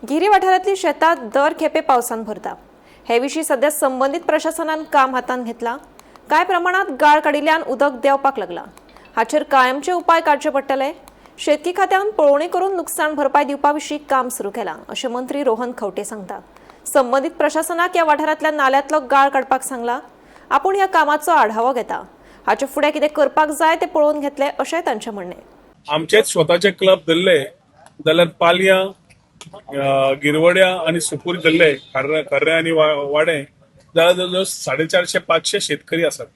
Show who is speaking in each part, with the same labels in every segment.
Speaker 1: गिरी वाठारांतली शेतां दर खेपे पावसान भरता। हे विशीं सध्या संबंधीत प्रशासनान काम हातांत घेतलां। कांय प्रमाणात गाळ काडिल्ल्यान उदक देंवपाक लागलां। हाचेर कायमचे उपाय काडचे पडटले। शेतकी खात्यान पळोवणी करून नुकसाण भरपाय दिवपा विशीं काम सुरू केलां, अशें मंत्री रोहन खंवटे सांगतात। संबंधीत प्रशासनाक ह्या वाठारांतल्या नाल्यांतलो गाळ काडपाक सांगलां। आपूण ह्या कामाचो आढावो घेता। हाचे फुडें कितें करपाक जाय तें पळोवन घेतले, अशेंय तांचें म्हणणें।
Speaker 2: आमचेच स्वताचे क्लब धरले जाल्यार पालया, गिरवड्या आणि सुपूर धरले, खर्रे आणि वाडे जाल्यार जवळजवळ 450-500 शेतकरी असतात।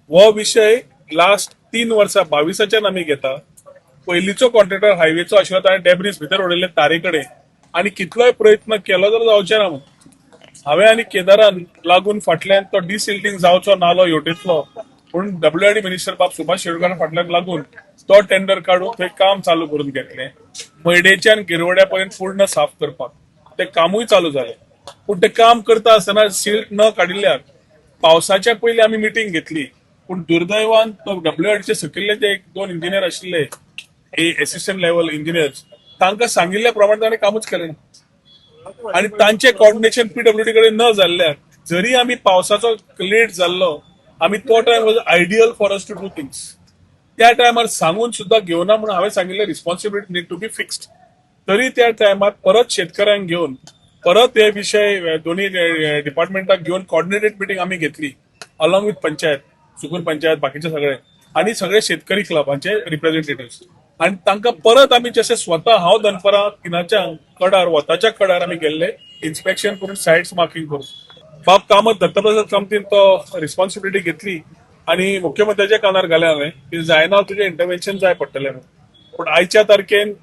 Speaker 2: हो विषय लास्ट 3 वर्सां 22च्यान आमी घेता। पयलींचो कॉन्ट्रॅक्टर हायवेचो आशिल्लो ताणें डेब्रीज भितर उडयले तारे कडेन आनी कितलोय प्रयत्न केलो जाल्यार जावचे ना म्हणून हांवें आनी केदारान लागून फाटल्यान तो डिसिल्टिंग जावचो नालो हेवटेतलो म्हणून WRD मिनिस्टर बाब सुभाष शिरोडकार फाटल्यान लागून तो टेंडर काढून थंय काम चालू करून घेतलें। मैडेच्यान गिरवड्या पर्यंत पूर्ण साफ करपाक ते कामूय चालू जालें। पूण ते काम करता आसतना सिल्ट न काडिल्ल्यान पावसाच्या पयलीं आमी मिटींग घेतली, पूण दुर्दैवान तो WRDचे सकयल्ले जे 2 इंजिनियर आशिल्ले एसिस्टंट लेवल इंजिनियर्स तांकां सांगिल्ल्या प्रमाणे ताणें कामूच केलें ना आनी तांचे कोऑर्डिनेशन PWD कडेन न जाल्ल्यान जरी आमी पावसाचो लेट जाल्लो आमी तो time was ideal for us to do things. त्या टायमार सांगून सुद्दां घेवना म्हणून हांवें सांगिल्लें responsibility need to be fixed. तरी त्या टायमार परत शेतकऱ्यांक घेवन परत हे विषय दोन्ही डिपार्टमेंटाक घेवन कॉर्डिनेटेड मिटींग आमी घेतली अलॉंग विथ पंचायत, सुकूर पंचायत, बाकीचे सगळे आणि सगळे शेतकरी क्लबांचे रिप्रेझेंटेटिव्ह आणि तांकां परत आमी जशें स्वता हांव दनपारां किनाच्या कडार वताच्या कडार आमी गेल्ले इन्स्पेक्शन करून सायट्स मार्किंग करून बाब कामत दत्तप्रसाद कामतीन तो रिस्पॉन्सिबिलिटी घेतली आणि मुख्यमंत्र्याच्या कानार घालें हांवें की जायना तुजें इंटरव्हेन्शन जाय पडटलें म्हणून। पूण आयच्या तारखेन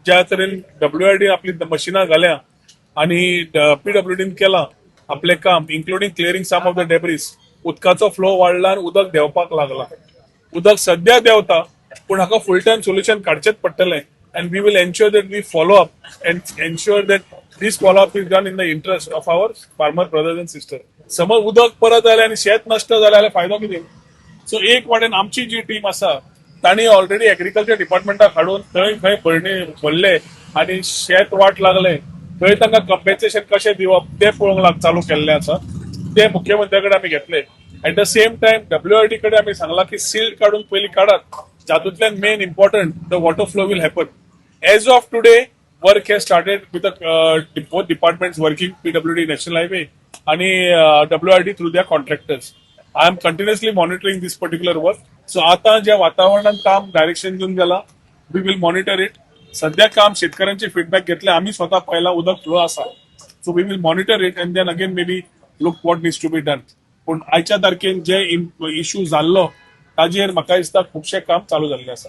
Speaker 2: ज्या तरेन WRD आपली मशिनां घाल्या आणि PWDन केलां आपलें काम including clearing some of the debris, उदकाचो फ्लो वाडला आनी उदक देंवपाक लागला। उदक सद्या देंवता पूण हाका फुल टायम सोल्युशन काडचेच पडटलें and we will ensure that we follow up and ensure that this follow up is done in the interest of our farmer brothers and sister. समज उदक परत आलें आनी शेत नश्ट जालें जाल्यार फायदो कितें? सो एक वाटेन आमची जी टीम आसा तांणी ऑलरेडी एग्रीकल्चर डिपार्टमेंटाक हाडून थंय खंय भरणी भरले आनी शेत वाट लागले थंय तांकां कंपेन्सेशन कशें दिवप तें पळोवंक चालू केल्लें आसा। ते मुख्यमंत्र्या कडेन आमी घेतले। At the same time WRD कडेन आमी सांगलां की सील्ड काडून पयलीं काडात, जातूंतल्यान main important the water flow will happen. As of today work has started with both departments working PWD national highway आणि WRD through their contractors. I am continuously monitoring this particular work. So आता ज्या वातावरणात काम direction घेऊन गेला we will monitor it. सध्या काम शेतकऱ्यांचे फीडबॅक घेतले आम्ही स्वतः पहिला उदक फ्लो आसा so we will monitor it and then again may be look what needs to be done. पूण आयच्या तारखेन जे इश्यू जाल्लो ताजेर म्हाका दिसता खुबशें काम चालू जाल्लें आसा।